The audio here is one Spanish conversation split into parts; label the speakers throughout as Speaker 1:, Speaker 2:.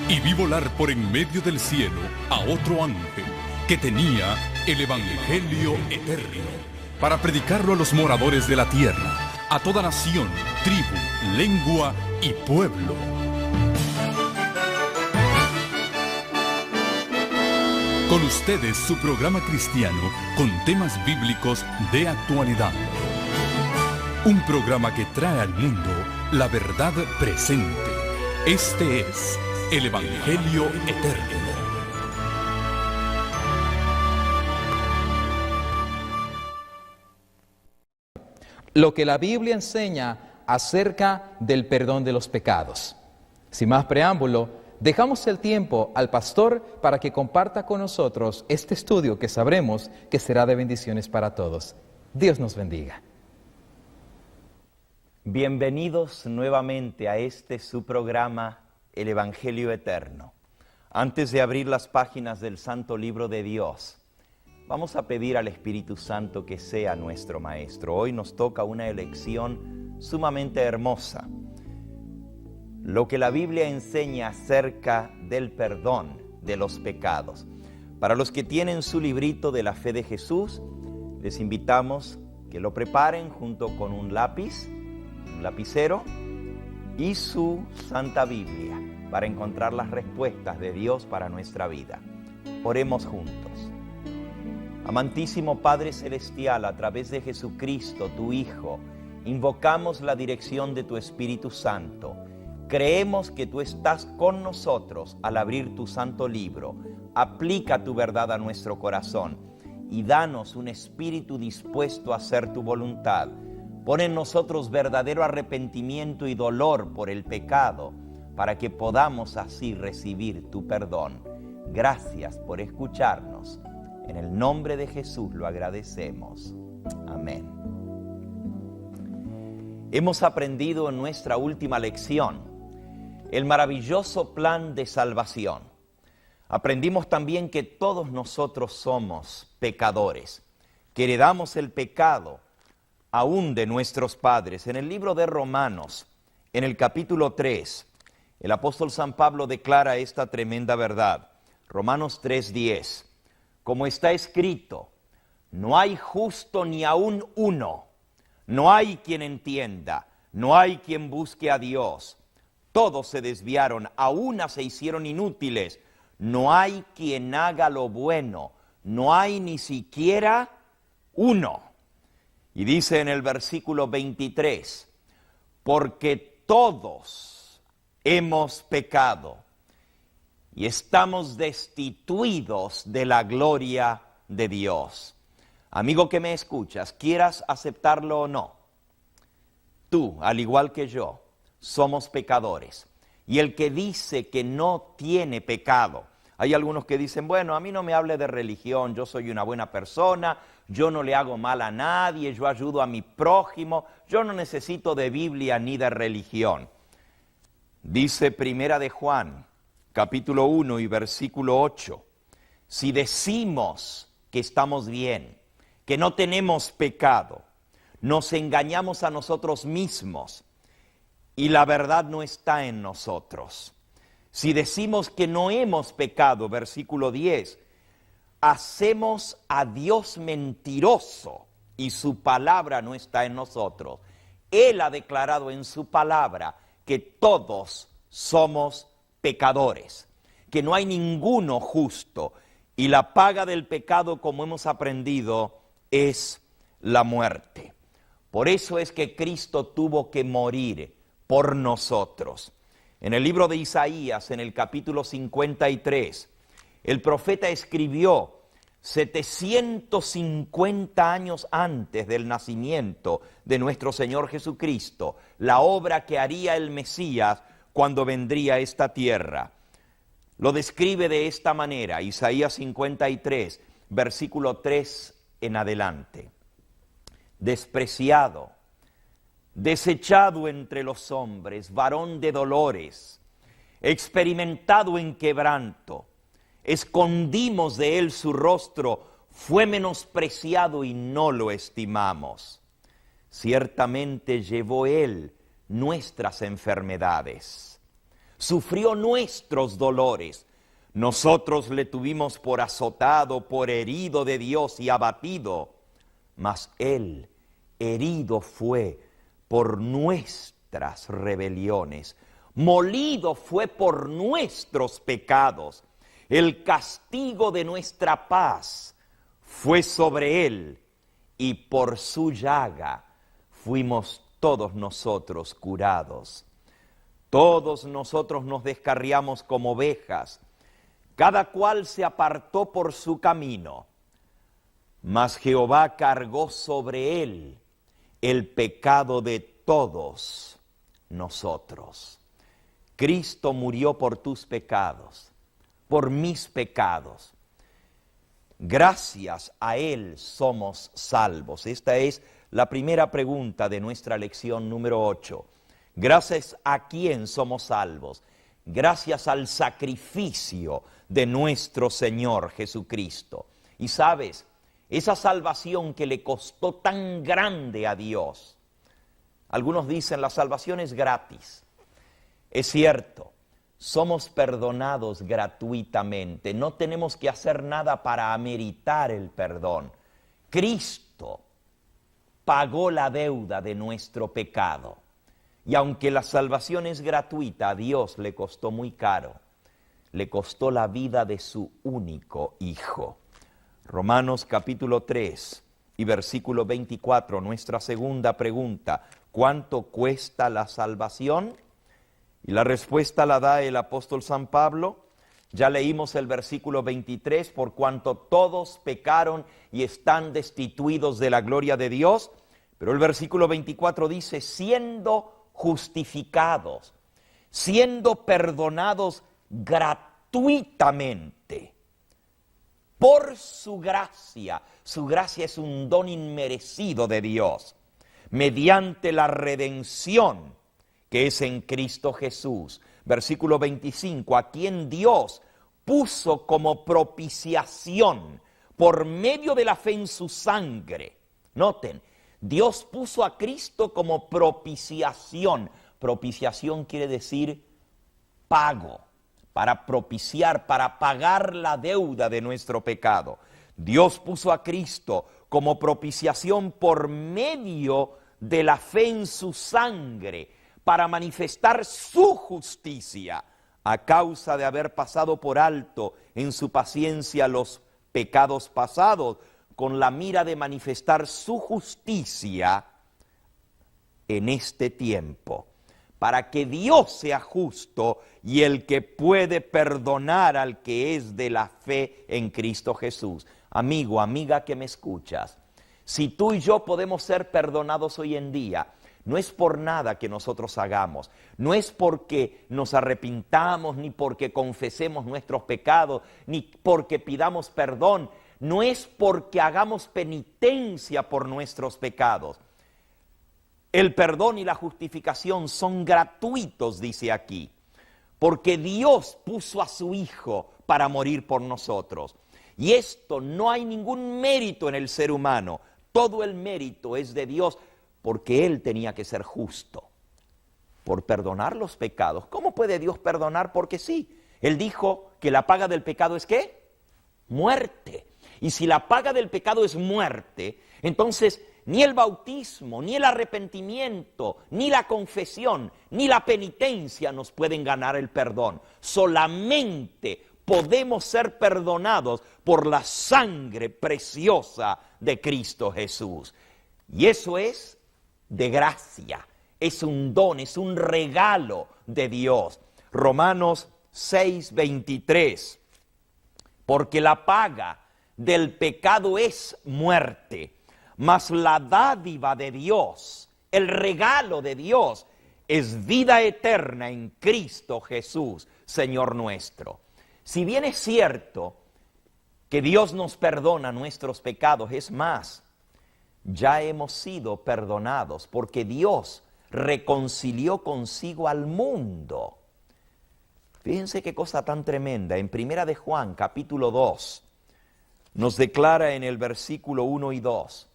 Speaker 1: Y vi volar por en medio del cielo a otro ángel que tenía el Evangelio eterno para predicarlo a los moradores de la tierra, a toda nación, tribu, lengua y pueblo. Con ustedes su programa cristiano con temas bíblicos de actualidad. Un programa que trae al mundo la verdad presente. Este es el Evangelio eterno.
Speaker 2: Lo que la Biblia enseña acerca del perdón de los pecados. Sin más preámbulo, dejamos el tiempo al pastor para que comparta con nosotros este estudio que sabremos que será de bendiciones para todos. Dios nos bendiga.
Speaker 3: Bienvenidos nuevamente a su programa, El Evangelio Eterno. Antes de abrir las páginas del Santo Libro de Dios, vamos a pedir al Espíritu Santo que sea nuestro Maestro. Hoy nos toca una elección sumamente hermosa. Lo que la Biblia enseña acerca del perdón de los pecados. Para los que tienen su librito de la fe de Jesús, les invitamos que lo preparen junto con un lápiz, un lapicero y su Santa Biblia para encontrar las respuestas de Dios para nuestra vida. Oremos juntos. Amantísimo Padre Celestial, a través de Jesucristo, tu Hijo, invocamos la dirección de tu Espíritu Santo. Creemos que tú estás con nosotros al abrir tu santo libro. Aplica tu verdad a nuestro corazón y danos un espíritu dispuesto a hacer tu voluntad. Pon en nosotros verdadero arrepentimiento y dolor por el pecado, para que podamos así recibir tu perdón. Gracias por escucharnos. En el nombre de Jesús lo agradecemos. Amén. Hemos aprendido en nuestra última lección el maravilloso plan de salvación. Aprendimos también que todos nosotros somos pecadores, que heredamos el pecado aún de nuestros padres. En el libro de Romanos, en el capítulo 3, el apóstol San Pablo declara esta tremenda verdad. Romanos 3:10, como está escrito, no hay justo ni aún uno, no hay quien entienda, no hay quien busque a Dios. Todos se desviaron, a una se hicieron inútiles, no hay quien haga lo bueno, no hay ni siquiera uno. Y dice en el versículo 23, porque todos hemos pecado y estamos destituidos de la gloria de Dios. Amigo que me escuchas, quieras aceptarlo o no, tú, al igual que yo, somos pecadores. Y el que dice que no tiene pecado, hay algunos que dicen, bueno, a mí no me hable de religión, yo soy una buena persona, yo no le hago mal a nadie, yo ayudo a mi prójimo, yo no necesito de Biblia ni de religión. Dice Primera de Juan, capítulo 1 y versículo 8, si decimos que estamos bien, que no tenemos pecado, nos engañamos a nosotros mismos y la verdad no está en nosotros. Si decimos que no hemos pecado, versículo 10, hacemos a Dios mentiroso y su palabra no está en nosotros. Él ha declarado en su palabra que todos somos pecadores, que no hay ninguno justo y la paga del pecado, como hemos aprendido, es la muerte. Por eso es que Cristo tuvo que morir por nosotros. En el libro de Isaías, en el capítulo 53, el profeta escribió 750 años antes del nacimiento de nuestro Señor Jesucristo, la obra que haría el Mesías cuando vendría a esta tierra. Lo describe de esta manera, Isaías 53, versículo 3 en adelante. Despreciado, desechado entre los hombres, varón de dolores, experimentado en quebranto, escondimos de él su rostro, fue menospreciado y no lo estimamos. Ciertamente llevó él nuestras enfermedades, sufrió nuestros dolores. Nosotros le tuvimos por azotado, por herido de Dios y abatido, mas Él herido fue por nuestras rebeliones, molido fue por nuestros pecados. El castigo de nuestra paz fue sobre Él, y por su llaga fuimos todos nosotros curados. Todos nosotros nos descarriamos como ovejas, cada cual se apartó por su camino, mas Jehová cargó sobre Él el pecado de todos nosotros. Cristo murió por tus pecados, por mis pecados. Gracias a Él somos salvos. Esta es la primera pregunta de nuestra lección número 8. Gracias a quién somos salvos. Gracias al sacrificio de nuestro Señor Jesucristo. Y sabes, esa salvación que le costó tan grande a Dios. Algunos dicen la salvación es gratis. Es cierto, somos perdonados gratuitamente. No tenemos que hacer nada para ameritar el perdón. Cristo pagó la deuda de nuestro pecado. Y aunque la salvación es gratuita, a Dios le costó muy caro. Le costó la vida de su único Hijo. Romanos capítulo 3 y versículo 24, nuestra segunda pregunta. ¿Cuánto cuesta la salvación? Y la respuesta la da el apóstol San Pablo. Ya leímos el versículo 23, por cuanto todos pecaron y están destituidos de la gloria de Dios. Pero el versículo 24 dice, siendo justificados, siendo perdonados gratuitamente, por su gracia. Su gracia es un don inmerecido de Dios, mediante la redención que es en Cristo Jesús. Versículo 25, a quien Dios puso como propiciación por medio de la fe en su sangre. Noten, Dios puso a Cristo como propiciación. Propiciación quiere decir pago, para propiciar, para pagar la deuda de nuestro pecado. Dios puso a Cristo como propiciación por medio de la fe en su sangre, para manifestar su justicia, a causa de haber pasado por alto en su paciencia los pecados pasados, con la mira de manifestar su justicia en este tiempo, para que Dios sea justo y el que puede perdonar al que es de la fe en Cristo Jesús. Amigo, amiga que me escuchas, si tú y yo podemos ser perdonados hoy en día, no es por nada que nosotros hagamos, no es porque nos arrepintamos, ni porque confesemos nuestros pecados, ni porque pidamos perdón, no es porque hagamos penitencia por nuestros pecados. El perdón y la justificación son gratuitos, dice aquí, porque Dios puso a su Hijo para morir por nosotros. Y esto no hay ningún mérito en el ser humano, todo el mérito es de Dios, porque Él tenía que ser justo por perdonar los pecados. ¿Cómo puede Dios perdonar? Porque sí, Él dijo que la paga del pecado es ¿qué? Muerte. Y si la paga del pecado es muerte, entonces ni el bautismo, ni el arrepentimiento, ni la confesión, ni la penitencia nos pueden ganar el perdón. Solamente podemos ser perdonados por la sangre preciosa de Cristo Jesús. Y eso es de gracia, es un don, es un regalo de Dios. Romanos 6:23, porque la paga del pecado es muerte, mas la dádiva de Dios, el regalo de Dios, es vida eterna en Cristo Jesús, Señor nuestro. Si bien es cierto que Dios nos perdona nuestros pecados, es más, ya hemos sido perdonados porque Dios reconcilió consigo al mundo. Fíjense qué cosa tan tremenda. En Primera de Juan, capítulo 2, nos declara en el versículo 1 y 2,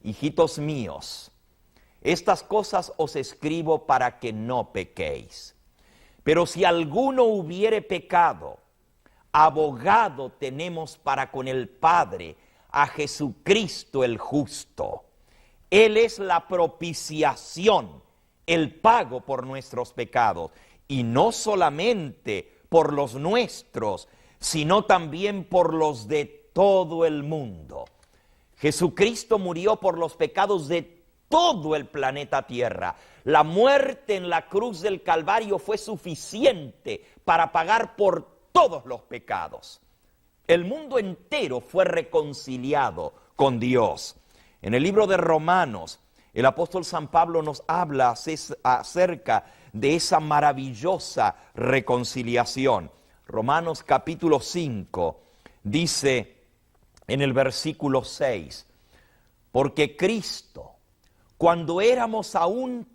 Speaker 3: hijitos míos, estas cosas os escribo para que no pequéis. Pero si alguno hubiere pecado, abogado tenemos para con el Padre, a Jesucristo el justo. Él es la propiciación, el pago por nuestros pecados, y no solamente por los nuestros, sino también por los de todo el mundo. Jesucristo murió por los pecados de todo el planeta Tierra. La muerte en la cruz del Calvario fue suficiente para pagar por todos los pecados. El mundo entero fue reconciliado con Dios. En el libro de Romanos, el apóstol San Pablo nos habla acerca de esa maravillosa reconciliación. Romanos capítulo 5 dice en el versículo 6, porque Cristo, cuando éramos aún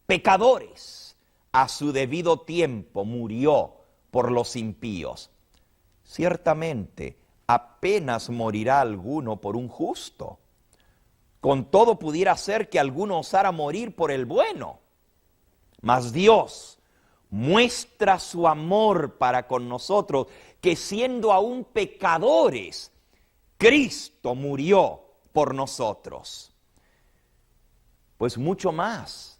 Speaker 3: pecadores, a su debido tiempo murió por los impíos. Ciertamente, apenas morirá alguno por un justo. Con todo pudiera ser que alguno osara morir por el bueno. Mas Dios muestra su amor para con nosotros, que siendo aún pecadores, Cristo murió por nosotros. Pues mucho más,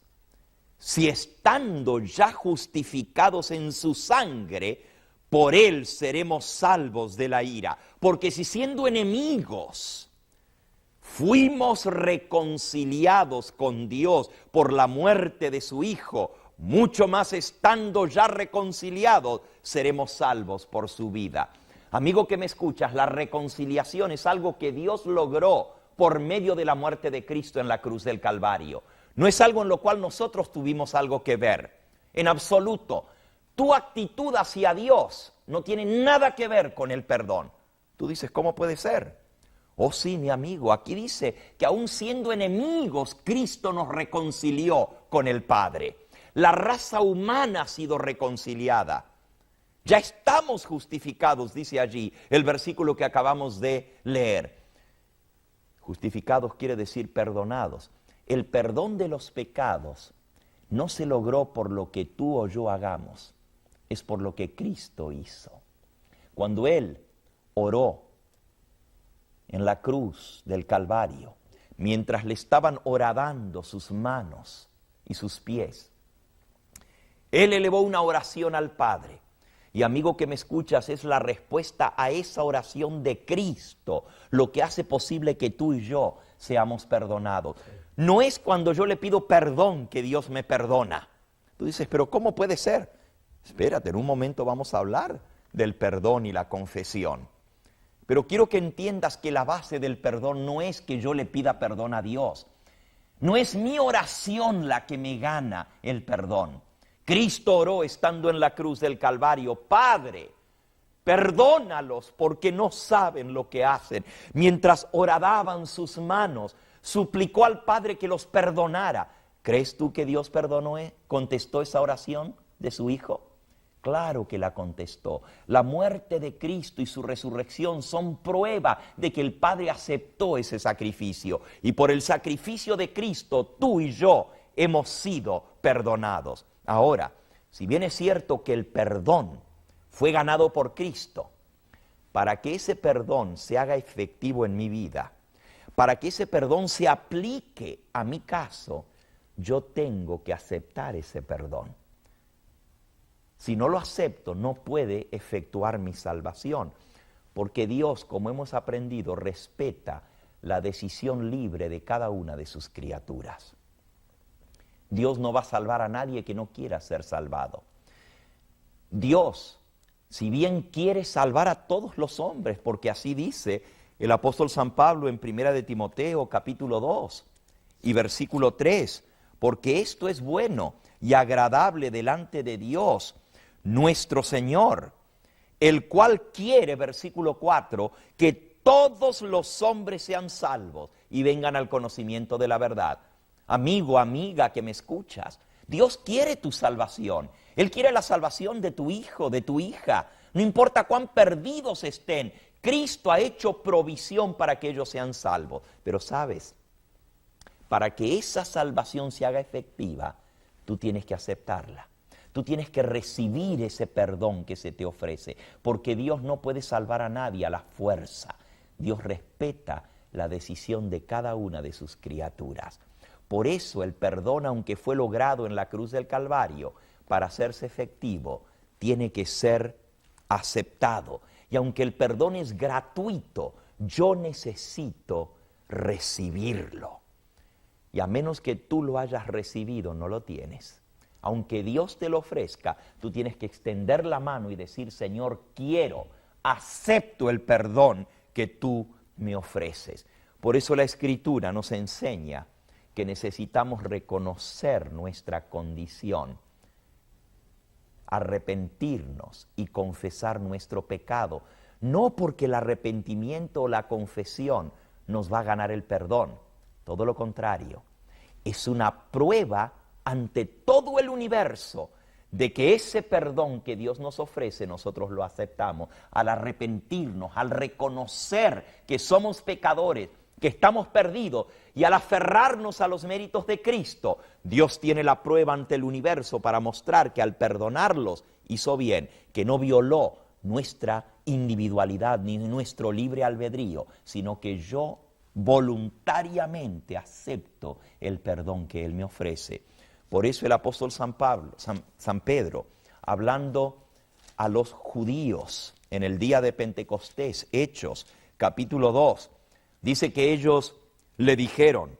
Speaker 3: si estando ya justificados en su sangre, por él seremos salvos de la ira. Porque si siendo enemigos fuimos reconciliados con Dios por la muerte de su Hijo, mucho más estando ya reconciliados, seremos salvos por su vida. Amigo que me escuchas, la reconciliación es algo que Dios logró por medio de la muerte de Cristo en la cruz del Calvario. No es algo en lo cual nosotros tuvimos algo que ver, en absoluto. Tu actitud hacia Dios no tiene nada que ver con el perdón. Tú dices, ¿cómo puede ser? Oh sí, mi amigo, aquí dice que aún siendo enemigos, Cristo nos reconcilió con el Padre. La raza humana ha sido reconciliada. Ya estamos justificados, dice allí el versículo que acabamos de leer. Justificados quiere decir perdonados. El perdón de los pecados no se logró por lo que tú o yo hagamos, es por lo que Cristo hizo. Cuando Él oró en la cruz del Calvario, mientras le estaban horadando sus manos y sus pies, Él elevó una oración al Padre. Y amigo que me escuchas, es la respuesta a esa oración de Cristo lo que hace posible que tú y yo seamos perdonados. No es cuando yo le pido perdón que Dios me perdona. Tú dices, pero ¿cómo puede ser? Espérate, en un momento vamos a hablar del perdón y la confesión. Pero quiero que entiendas que la base del perdón no es que yo le pida perdón a Dios. No es mi oración la que me gana el perdón. Cristo oró estando en la cruz del Calvario, Padre, perdónalos porque no saben lo que hacen. Mientras horadaban sus manos, suplicó al Padre que los perdonara. ¿Crees tú que Dios contestó esa oración de su Hijo? Claro que la contestó. La muerte de Cristo y su resurrección son prueba de que el Padre aceptó ese sacrificio. Y por el sacrificio de Cristo, tú y yo hemos sido perdonados. Ahora, si bien es cierto que el perdón fue ganado por Cristo, para que ese perdón se haga efectivo en mi vida, para que ese perdón se aplique a mi caso, yo tengo que aceptar ese perdón. Si no lo acepto, no puede efectuar mi salvación, porque Dios, como hemos aprendido, respeta la decisión libre de cada una de sus criaturas. Dios no va a salvar a nadie que no quiera ser salvado. Dios, si bien quiere salvar a todos los hombres, porque así dice el apóstol San Pablo en 1 de Timoteo capítulo 2 y versículo 3, porque esto es bueno y agradable delante de Dios, nuestro Señor, el cual quiere, versículo 4, que todos los hombres sean salvos y vengan al conocimiento de la verdad. Amigo, amiga que me escuchas, Dios quiere tu salvación. Él quiere la salvación de tu hijo, de tu hija. No importa cuán perdidos estén, Cristo ha hecho provisión para que ellos sean salvos. Pero sabes, para que esa salvación se haga efectiva, tú tienes que aceptarla. Tú tienes que recibir ese perdón que se te ofrece, porque Dios no puede salvar a nadie a la fuerza. Dios respeta la decisión de cada una de sus criaturas. Por eso el perdón, aunque fue logrado en la cruz del Calvario, para hacerse efectivo, tiene que ser aceptado. Y aunque el perdón es gratuito, yo necesito recibirlo. Y a menos que tú lo hayas recibido, no lo tienes. Aunque Dios te lo ofrezca, tú tienes que extender la mano y decir, Señor, quiero, acepto el perdón que tú me ofreces. Por eso la Escritura nos enseña que necesitamos reconocer nuestra condición, arrepentirnos y confesar nuestro pecado. No porque el arrepentimiento o la confesión nos va a ganar el perdón, todo lo contrario. Es una prueba ante todo el universo de que ese perdón que Dios nos ofrece, nosotros lo aceptamos. Al arrepentirnos, al reconocer que somos pecadores, que estamos perdidos, y al aferrarnos a los méritos de Cristo, Dios tiene la prueba ante el universo para mostrar que al perdonarlos hizo bien, que no violó nuestra individualidad ni nuestro libre albedrío, sino que yo voluntariamente acepto el perdón que Él me ofrece. Por eso el apóstol San Pedro, hablando a los judíos en el día de Pentecostés, Hechos, capítulo 2, dice que ellos le dijeron,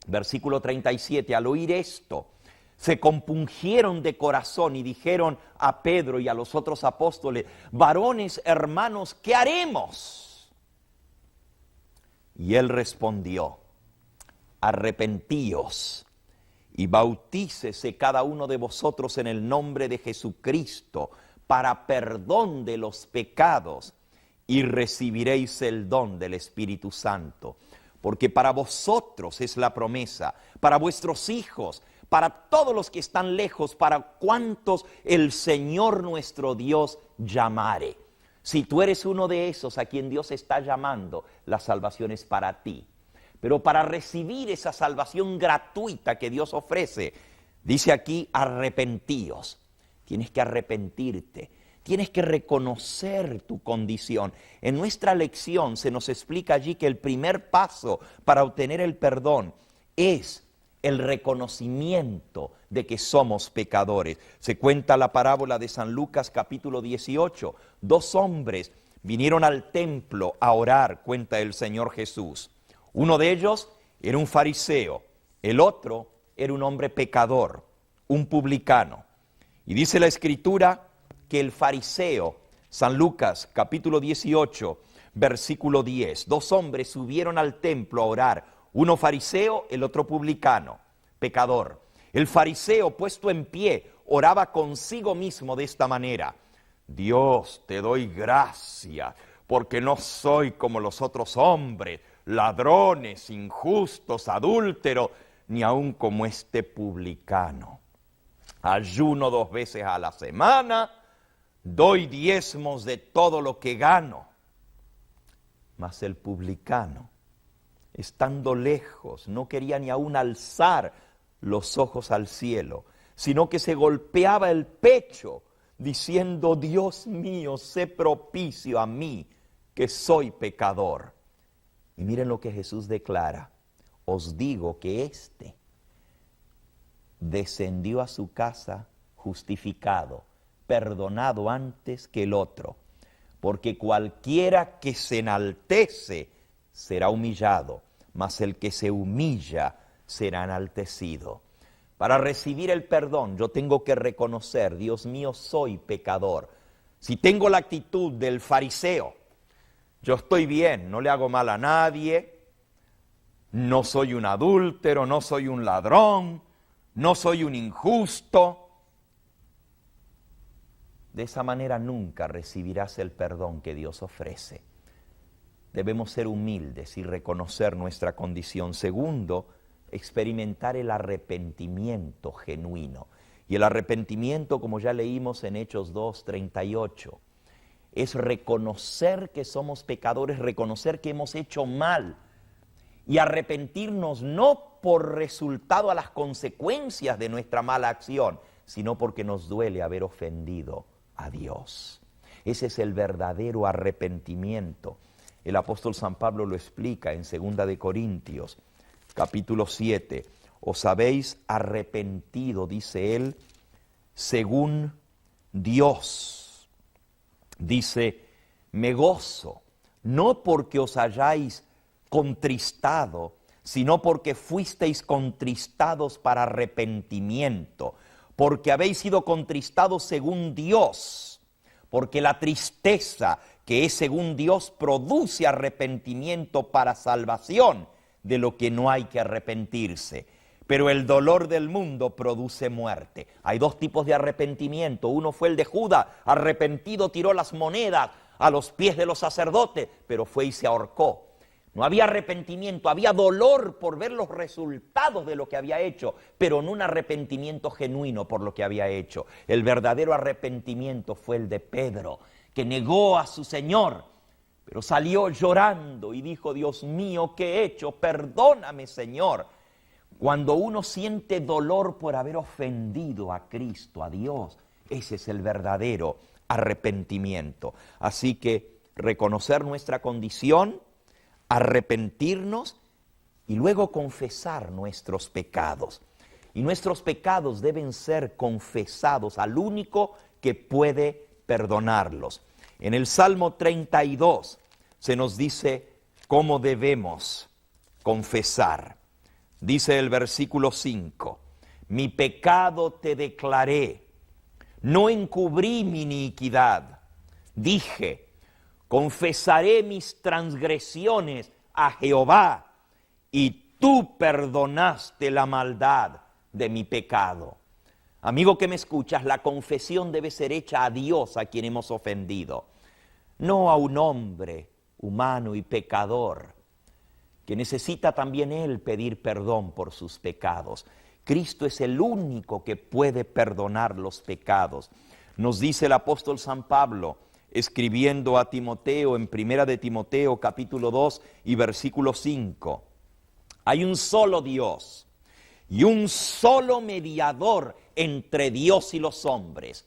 Speaker 3: versículo 37, al oír esto, se compungieron de corazón y dijeron a Pedro y a los otros apóstoles, varones, hermanos, ¿qué haremos? Y él respondió, arrepentíos y bautícese cada uno de vosotros en el nombre de Jesucristo para perdón de los pecados y recibiréis el don del Espíritu Santo. Porque para vosotros es la promesa, para vuestros hijos, para todos los que están lejos, para cuantos el Señor nuestro Dios llamare. Si tú eres uno de esos a quien Dios está llamando, la salvación es para ti. Pero para recibir esa salvación gratuita que Dios ofrece, dice aquí, arrepentíos. Tienes que arrepentirte, tienes que reconocer tu condición. En nuestra lección se nos explica allí que el primer paso para obtener el perdón es el reconocimiento de que somos pecadores. Se cuenta la parábola de San Lucas capítulo 18. 2 hombres vinieron al templo a orar, cuenta el Señor Jesús. Uno de ellos era un fariseo, el otro era un hombre pecador, un publicano. Y dice la Escritura que el fariseo, San Lucas capítulo 18, versículo 10, 2 hombres subieron al templo a orar, uno fariseo, el otro publicano, pecador. El fariseo, puesto en pie, oraba consigo mismo de esta manera: Dios, te doy gracias, porque no soy como los otros hombres, ladrones, injustos, adúlteros, ni aun como este publicano. Ayuno 2 veces a la semana, doy diezmos de todo lo que gano. Mas el publicano, estando lejos, no quería ni aun alzar los ojos al cielo, sino que se golpeaba el pecho, diciendo: Dios mío, sé propicio a mí, que soy pecador. Y miren lo que Jesús declara: os digo que éste descendió a su casa justificado, perdonado antes que el otro, porque cualquiera que se enaltece será humillado, mas el que se humilla será enaltecido. Para recibir el perdón yo tengo que reconocer: Dios mío, soy pecador. Si tengo la actitud del fariseo, yo estoy bien, no le hago mal a nadie, no soy un adúltero, no soy un ladrón, no soy un injusto. De esa manera nunca recibirás el perdón que Dios ofrece. Debemos ser humildes y reconocer nuestra condición. Segundo, experimentar el arrepentimiento genuino. Y el arrepentimiento, como ya leímos en Hechos 2:38, es reconocer que somos pecadores, reconocer que hemos hecho mal y arrepentirnos no por resultado a las consecuencias de nuestra mala acción, sino porque nos duele haber ofendido a Dios. Ese es el verdadero arrepentimiento. El apóstol San Pablo lo explica en 2 de Corintios, capítulo 7. Os habéis arrepentido, dice él, según Dios. Dice, me gozo, no porque os hayáis contristado, sino porque fuisteis contristados para arrepentimiento, porque habéis sido contristados según Dios, porque la tristeza que es según Dios produce arrepentimiento para salvación, de lo que no hay que arrepentirse. Pero el dolor del mundo produce muerte. Hay dos tipos de arrepentimiento. Uno fue el de Judas, arrepentido tiró las monedas a los pies de los sacerdotes, pero fue y se ahorcó. No había arrepentimiento, había dolor por ver los resultados de lo que había hecho, pero no un arrepentimiento genuino por lo que había hecho. El verdadero arrepentimiento fue el de Pedro, que negó a su Señor, pero salió llorando y dijo, Dios mío, ¿qué he hecho? Perdóname, Señor. Cuando uno siente dolor por haber ofendido a Cristo, a Dios, ese es el verdadero arrepentimiento. Así que reconocer nuestra condición, arrepentirnos y luego confesar nuestros pecados. Y nuestros pecados deben ser confesados al único que puede perdonarlos. En el Salmo 32 se nos dice cómo debemos confesar. Dice el versículo 5, mi pecado te declaré, no encubrí mi iniquidad. Dije, confesaré mis transgresiones a Jehová, y tú perdonaste la maldad de mi pecado. Amigo que me escuchas, la confesión debe ser hecha a Dios a quien hemos ofendido, no a un hombre humano y pecador, que necesita también él pedir perdón por sus pecados. Cristo es el único que puede perdonar los pecados. Nos dice el apóstol San Pablo, escribiendo a Timoteo en 1 de Timoteo capítulo 2 y versículo 5, hay un solo Dios y un solo mediador entre Dios y los hombres,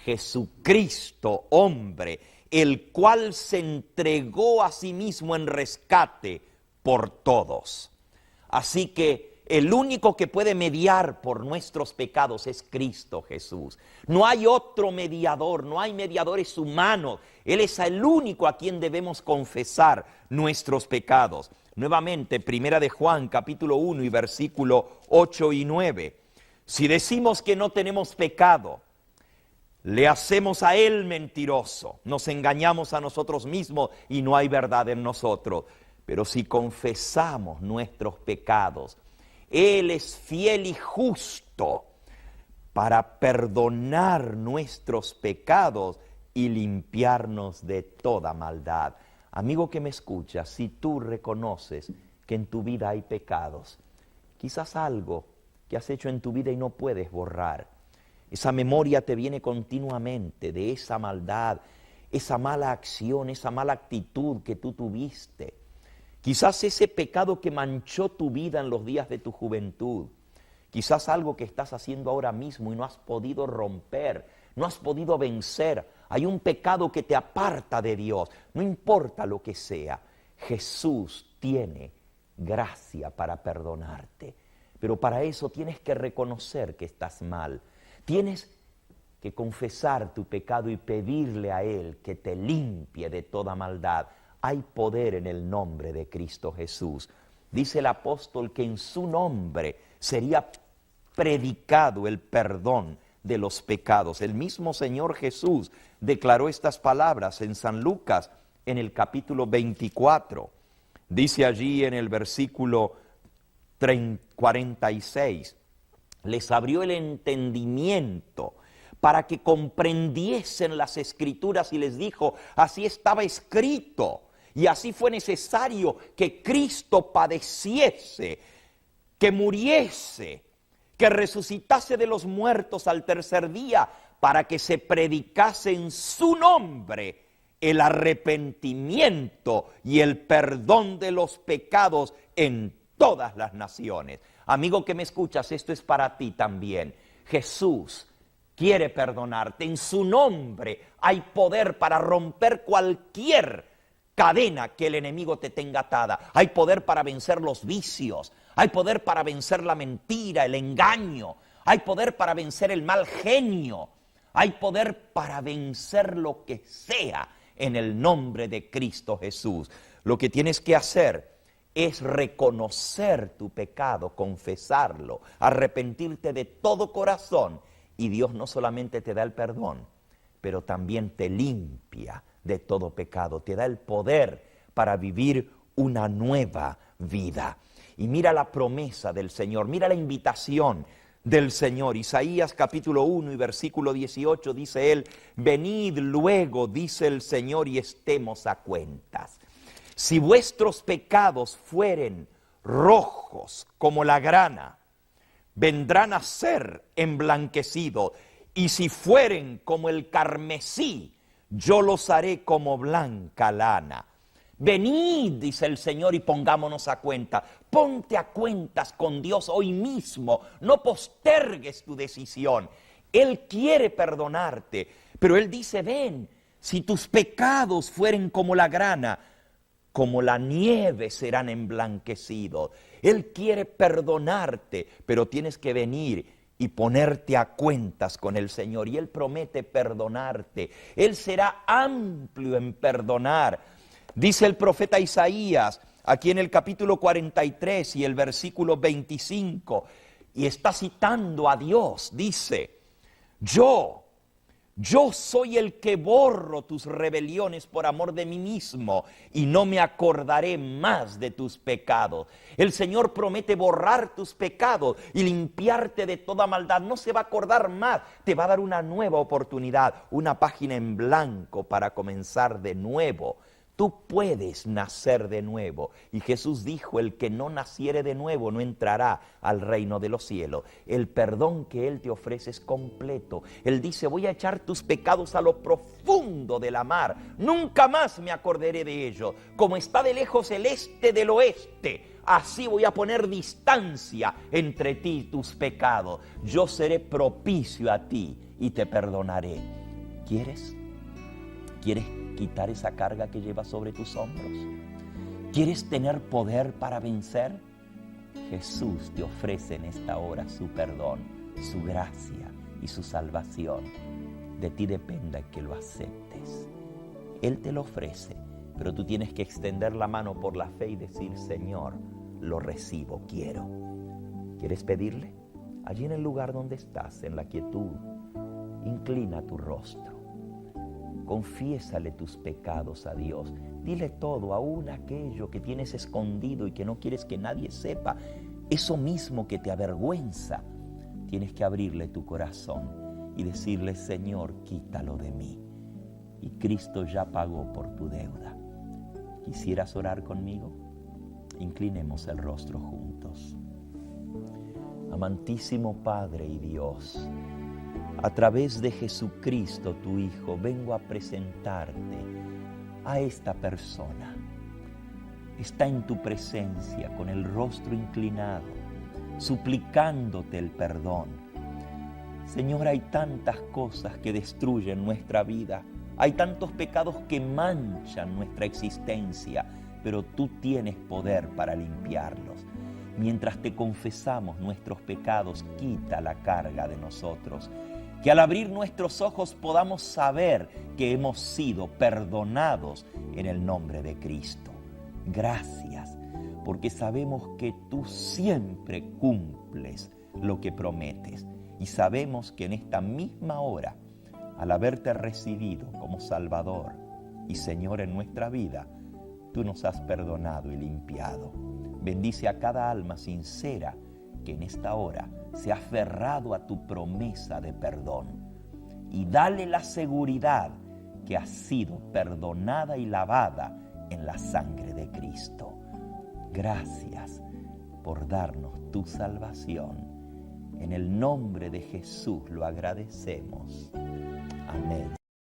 Speaker 3: Jesucristo, hombre, el cual se entregó a sí mismo en rescate por todos. Así que el único que puede mediar por nuestros pecados es Cristo Jesús. No hay otro mediador, no hay mediadores humanos. Él es el único a quien debemos confesar nuestros pecados. Nuevamente, 1 de Juan, capítulo 1 y versículo 8 y 9. Si decimos que no tenemos pecado, le hacemos a Él mentiroso, nos engañamos a nosotros mismos y no hay verdad en nosotros. Pero si confesamos nuestros pecados, Él es fiel y justo para perdonar nuestros pecados y limpiarnos de toda maldad. Amigo que me escuchas, si tú reconoces que en tu vida hay pecados, quizás algo que has hecho en tu vida y no puedes borrar, esa memoria te viene continuamente de esa maldad, esa mala acción, esa mala actitud que tú tuviste. Quizás ese pecado que manchó tu vida en los días de tu juventud. Quizás algo que estás haciendo ahora mismo y no has podido romper, no has podido vencer. Hay un pecado que te aparta de Dios. No importa lo que sea, Jesús tiene gracia para perdonarte. Pero para eso tienes que reconocer que estás mal. Tienes que confesar tu pecado y pedirle a Él que te limpie de toda maldad. Hay poder en el nombre de Cristo Jesús. Dice el apóstol que en su nombre sería predicado el perdón de los pecados. El mismo Señor Jesús declaró estas palabras en San Lucas en el capítulo 24. Dice allí en el versículo 46, les abrió el entendimiento para que comprendiesen las Escrituras y les dijo, así estaba escrito. Y así fue necesario que Cristo padeciese, que muriese, que resucitase de los muertos al tercer día, para que se predicase en su nombre el arrepentimiento y el perdón de los pecados en todas las naciones. Amigo que me escuchas, esto es para ti también. Jesús quiere perdonarte. En su nombre hay poder para romper cualquier cadena que el enemigo te tenga atada. Hay poder para vencer los vicios. Hay poder para vencer la mentira, el engaño. Hay poder para vencer el mal genio. Hay poder para vencer lo que sea en el nombre de Cristo Jesús. Lo que tienes que hacer es reconocer tu pecado, confesarlo, arrepentirte de todo corazón. Y Dios no solamente te da el perdón, pero también te limpia de todo pecado. Te da el poder para vivir una nueva vida. Y mira la promesa del Señor, mira la invitación del Señor. Isaías capítulo 1 y versículo 18 dice él: venid luego, dice el Señor, y estemos a cuentas. Si vuestros pecados fueren rojos como la grana, vendrán a ser emblanquecidos, y si fueren como el carmesí, yo los haré como blanca lana. Venid, dice el Señor, y pongámonos a cuenta. Ponte a cuentas con Dios hoy mismo. No postergues tu decisión. Él quiere perdonarte, pero Él dice: ven, si tus pecados fueren como la grana, como la nieve serán emblanquecidos. Él quiere perdonarte, pero tienes que venir y ponerte a cuentas con el Señor. Y Él promete perdonarte. Él será amplio en perdonar. Dice el profeta Isaías, aquí en el capítulo 43 y el versículo 25, y está citando a Dios, dice: yo soy el que borro tus rebeliones por amor de mí mismo, y no me acordaré más de tus pecados. El Señor promete borrar tus pecados y limpiarte de toda maldad. No se va a acordar más, te va a dar una nueva oportunidad, una página en blanco para comenzar de nuevo. Tú puedes nacer de nuevo. Y Jesús dijo: el que no naciere de nuevo no entrará al reino de los cielos. El perdón que Él te ofrece es completo. Él dice: voy a echar tus pecados a lo profundo de la mar. Nunca más me acordaré de ellos. Como está de lejos el este del oeste, así voy a poner distancia entre ti y tus pecados. Yo seré propicio a ti y te perdonaré. ¿Quieres? ¿Quieres quitar esa carga que llevas sobre tus hombros? ¿Quieres tener poder para vencer? Jesús te ofrece en esta hora su perdón, su gracia y su salvación. De ti dependa que lo aceptes. Él te lo ofrece, pero tú tienes que extender la mano por la fe y decir: Señor, lo recibo, quiero. ¿Quieres pedirle? Allí en el lugar donde estás, en la quietud, inclina tu rostro. Confiésale tus pecados a Dios. Dile todo, aún aquello que tienes escondido y que no quieres que nadie sepa. Eso mismo que te avergüenza. Tienes que abrirle tu corazón y decirle: Señor, quítalo de mí. Y Cristo ya pagó por tu deuda. ¿Quisieras orar conmigo? Inclinemos el rostro juntos. Amantísimo Padre y Dios, a través de Jesucristo, tu Hijo, vengo a presentarte a esta persona. Está en tu presencia con el rostro inclinado, suplicándote el perdón. Señor, hay tantas cosas que destruyen nuestra vida, hay tantos pecados que manchan nuestra existencia, pero tú tienes poder para limpiarlos. Mientras te confesamos nuestros pecados, quita la carga de nosotros. Que al abrir nuestros ojos podamos saber que hemos sido perdonados en el nombre de Cristo. Gracias, porque sabemos que tú siempre cumples lo que prometes. Y sabemos que en esta misma hora, al haberte recibido como Salvador y Señor en nuestra vida, tú nos has perdonado y limpiado. Bendice a cada alma sincera que en esta hora se ha aferrado a tu promesa de perdón, y dale la seguridad que ha sido perdonada y lavada en la sangre de Cristo. Gracias por darnos tu salvación. En el nombre de Jesús lo agradecemos. Amén.